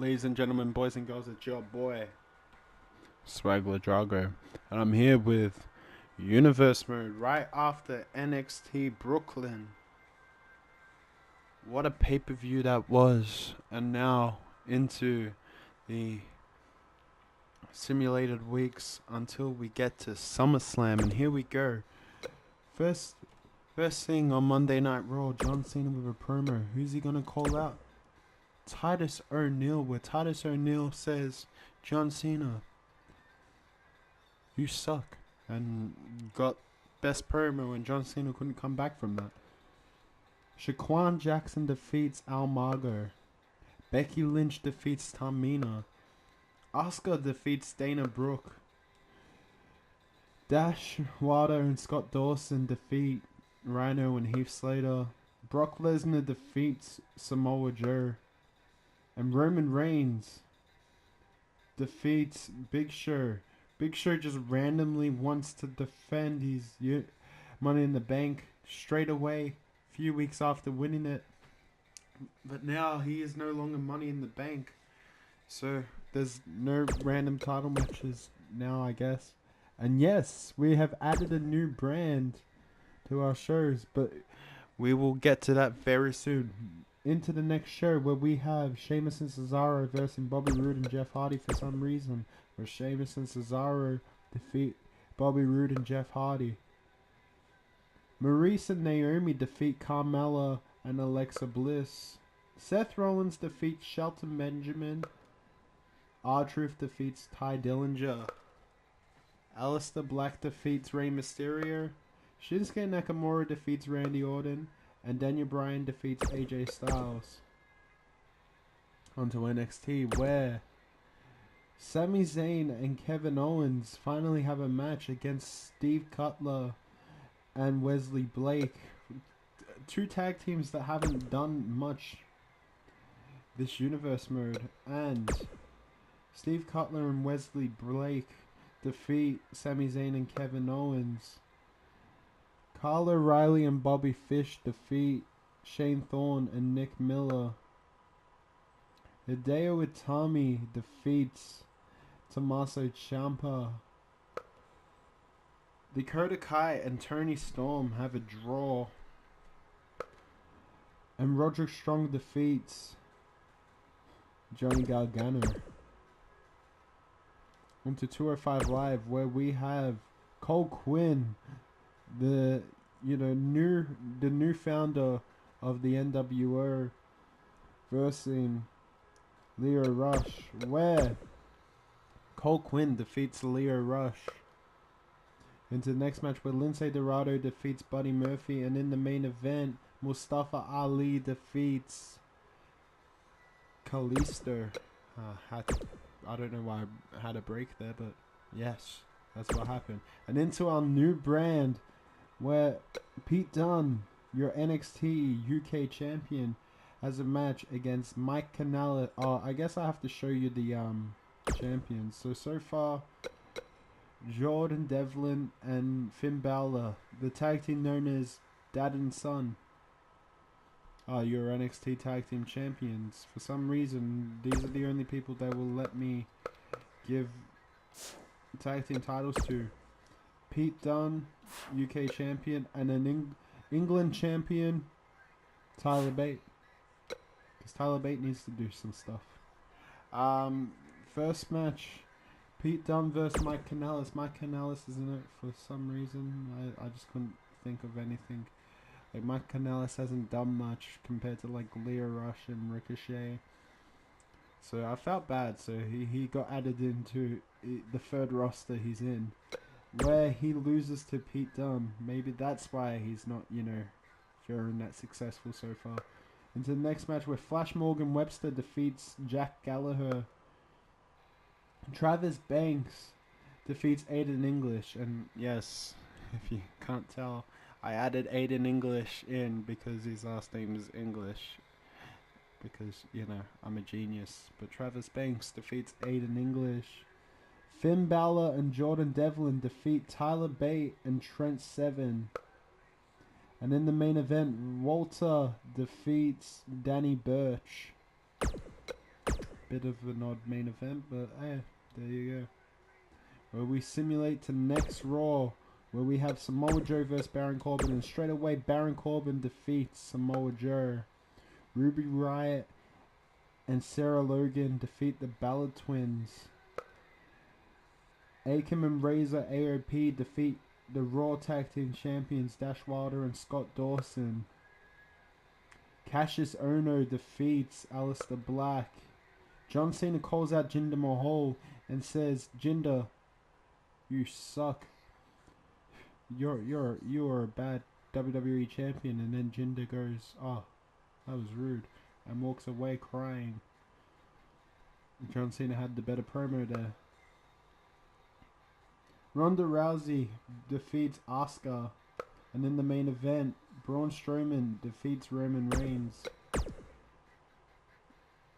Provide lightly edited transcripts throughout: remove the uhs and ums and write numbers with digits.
Ladies and gentlemen, boys and girls, it's your boy, Swagler Drago, and I'm here with Universe Mode right after NXT Brooklyn. What a pay-per-view that was, and now into the simulated weeks until we get to SummerSlam, and here we go. First thing on Monday Night Raw, John Cena with a promo. Who's he gonna call out? Titus O'Neil, where Titus O'Neil says, John Cena, you suck, and got best promo, and John Cena couldn't come back from that. Shaquan Jackson defeats Almago. Becky Lynch defeats Tamina. Asuka defeats Dana Brooke. Dash Wilder and Scott Dawson defeat Rhino and Heath Slater. Brock Lesnar defeats Samoa Joe. And Roman Reigns defeats Big Show. Big Show just randomly wants to defend his Money in the Bank straight away, a few weeks after winning it. But now he is no longer Money in the Bank. So there's no random title matches now, I guess. And yes, we have added a new brand to our shows, but we will get to that very soon. Into the next show where we have Sheamus and Cesaro versus Bobby Roode and Jeff Hardy for some reason. Where Sheamus and Cesaro defeat Bobby Roode and Jeff Hardy. Maurice and Naomi defeat Carmella and Alexa Bliss. Seth Rollins defeats Shelton Benjamin. R-Truth defeats Ty Dillinger. Aleister Black defeats Rey Mysterio. Shinsuke Nakamura defeats Randy Orton. And Daniel Bryan defeats AJ Styles. Onto NXT, where Sami Zayn and Kevin Owens finally have a match against Steve Cutler and Wesley Blake. Two tag teams that haven't done much this universe mode. And Steve Cutler and Wesley Blake defeat Sami Zayn and Kevin Owens. Kyle O'Reilly and Bobby Fish defeat Shane Thorne and Nick Miller. Hideo Itami defeats Tommaso Ciampa. Dakota Kai and Tony Storm have a draw. And Roderick Strong defeats Johnny Gargano. On to 205 Live, where we have Cole Quinn, the new founder of the NWO, versus Leo Rush, where Cole Quinn defeats Leo Rush. Into the next match where Lince Dorado defeats Buddy Murphy, and in the main event, Mustafa Ali defeats Kalisto. I don't know why I had a break there, but yes, that's what happened. And into our new brand, where Pete Dunne, your NXT UK champion, has a match against Mike Kanellis. Oh, I guess I have to show you the champions. So far, Jordan Devlin and Finn Balor, the tag team known as Dad and Son, are your NXT tag team champions. For some reason, these are the only people that will let me give tag team titles to. Pete Dunne, UK champion, and an England champion, Tyler Bate. Because Tyler Bate needs to do some stuff. First match, Pete Dunne versus Mike Kanellis. Mike Kanellis is in it for some reason. I just couldn't think of anything. Like, Mike Kanellis hasn't done much compared to like Leo Rush and Ricochet. So I felt bad. So he got added into the third roster he's in, where he loses to Pete Dunne. Maybe that's why he's not, feeling that successful so far. Into the next match where Flash Morgan Webster defeats Jack Gallagher. Travis Banks defeats Aiden English. And yes, if you can't tell, I added Aiden English in because his last name is English. Because, I'm a genius. But Travis Banks defeats Aiden English. Finn Balor and Jordan Devlin defeat Tyler Bate and Trent Seven. And in the main event, Walter defeats Danny Burch. Bit of an odd main event, but hey, there you go. Where we simulate to next Raw, where we have Samoa Joe versus Baron Corbin, and straight away Baron Corbin defeats Samoa Joe. Ruby Riott and Sarah Logan defeat the Ballad Twins. Akam and Razor AOP defeat the Raw Tag Team Champions Dash Wilder and Scott Dawson. Cassius Ohno defeats Aleister Black. John Cena calls out Jinder Mahal and says, "Jinder, you suck. You're a bad WWE champion." And then Jinder goes, "Oh, that was rude," and walks away crying. John Cena had the better promo there. Ronda Rousey defeats Asuka, and in the main event, Braun Strowman defeats Roman Reigns.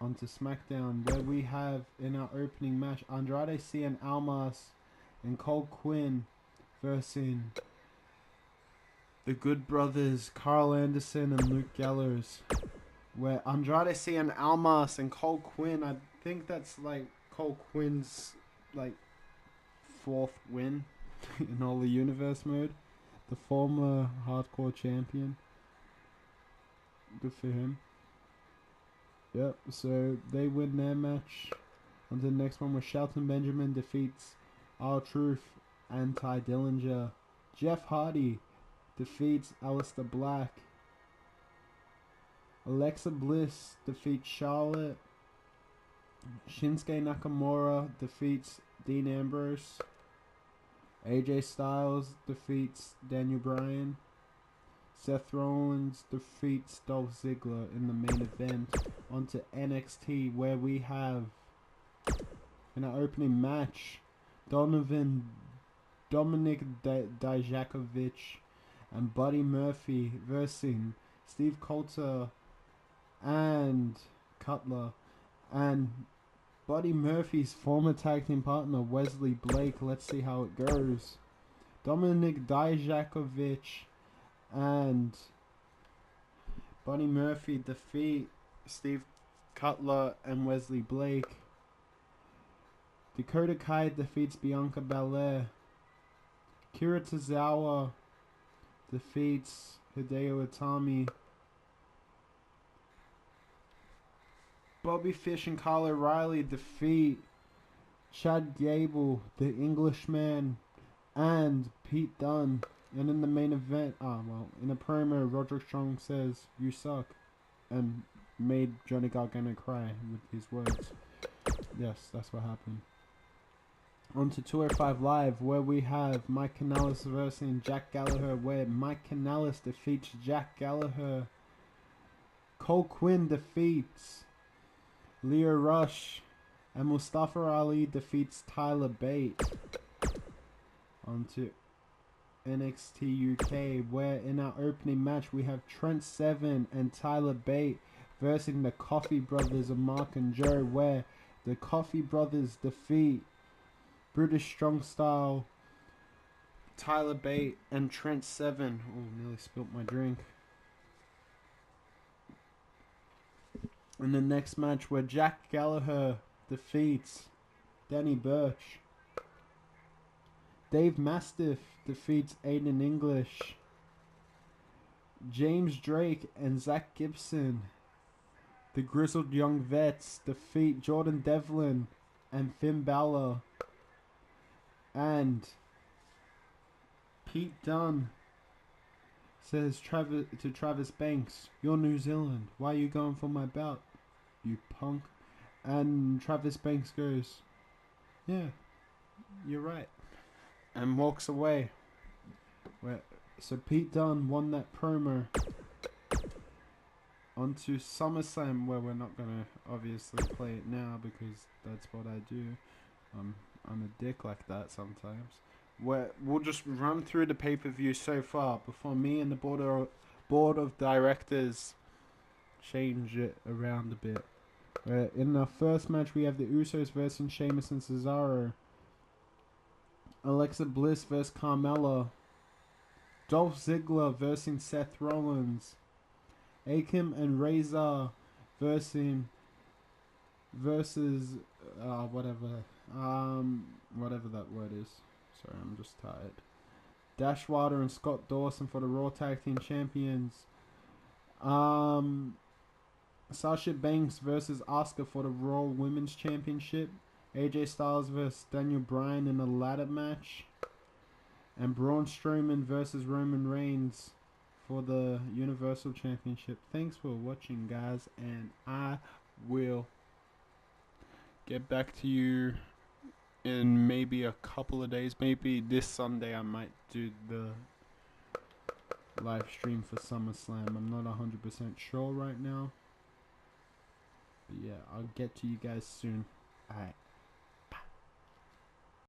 Onto SmackDown, where we have in our opening match Andrade Cien Almas and Cole Quinn versus the Good Brothers Carl Anderson and Luke Gallows. Where Andrade Cien Almas and Cole Quinn, I think that's like Cole Quinn's like 4th win in all the universe mode. The former hardcore champion. Good for him. Yep, so they win their match. On to the next one where Shelton Benjamin defeats R-Truth and Ty Dillinger. Jeff Hardy defeats Aleister Black. Alexa Bliss defeats Charlotte. Shinsuke Nakamura defeats Dean Ambrose. AJ Styles defeats Daniel Bryan. Seth Rollins defeats Dolph Ziggler in the main event. Onto NXT, where we have in our opening match Dominic Dijakovic and Buddy Murphy versus Steve Coulter and Cutler, and Buddy Murphy's former tag team partner Wesley Blake. Let's see how it goes. Dominic Dijakovic and Buddy Murphy defeat Steve Cutler and Wesley Blake. Dakota Kai defeats Bianca Belair. Kira Tozawa defeats Hideo Itami. Bobby Fish and Kyle O'Reilly defeat Chad Gable, the Englishman, and Pete Dunne. And in the main event, in a promo, Roderick Strong says, "You suck," and made Johnny Gargano cry with his words. Yes, that's what happened. On to 205 Live, where we have Mike Kanellis versus Jack Gallagher, where Mike Kanellis defeats Jack Gallagher. Cole Quinn defeats Leo Rush, and Mustafa Ali defeats Tyler Bate. On to NXT UK, where in our opening match we have Trent Seven and Tyler Bate versus the Coffee Brothers of Mark and Joe, where the Coffee Brothers defeat British Strong Style, Tyler Bate, and Trent Seven. Oh, nearly spilt my drink. In the next match, where Jack Gallagher defeats Danny Burch. Dave Mastiff defeats Aiden English. James Drake and Zach Gibson, the Grizzled Young Vets, defeat Jordan Devlin and Finn Balor. And Pete Dunne says to Travis Banks, "You're New Zealand. Why are you going for my belt, you punk?" And Travis Banks goes, "Yeah, you're right," and walks away. So Pete Dunne won that promo. On to SummerSlam, where we're not going to obviously play it now because that's what I do. I'm a dick like that sometimes. Where we'll just run through the pay-per-view so far before me and the board of directors change it around a bit. In our first match, we have the Usos versus Sheamus and Cesaro. Alexa Bliss versus Carmella. Dolph Ziggler versus Seth Rollins. Akam and Razor versus versus whatever that word is. Sorry, I'm just tired. Dashwater and Scott Dawson for the Raw Tag Team Champions. Sasha Banks versus Asuka for the Raw Women's Championship. AJ Styles versus Daniel Bryan in a ladder match. And Braun Strowman versus Roman Reigns for the Universal Championship. Thanks for watching, guys, and I will get back to you in maybe a couple of days. Maybe this Sunday I might do the live stream for SummerSlam. I'm not 100% sure right now. But yeah, I'll get to you guys soon. Alright.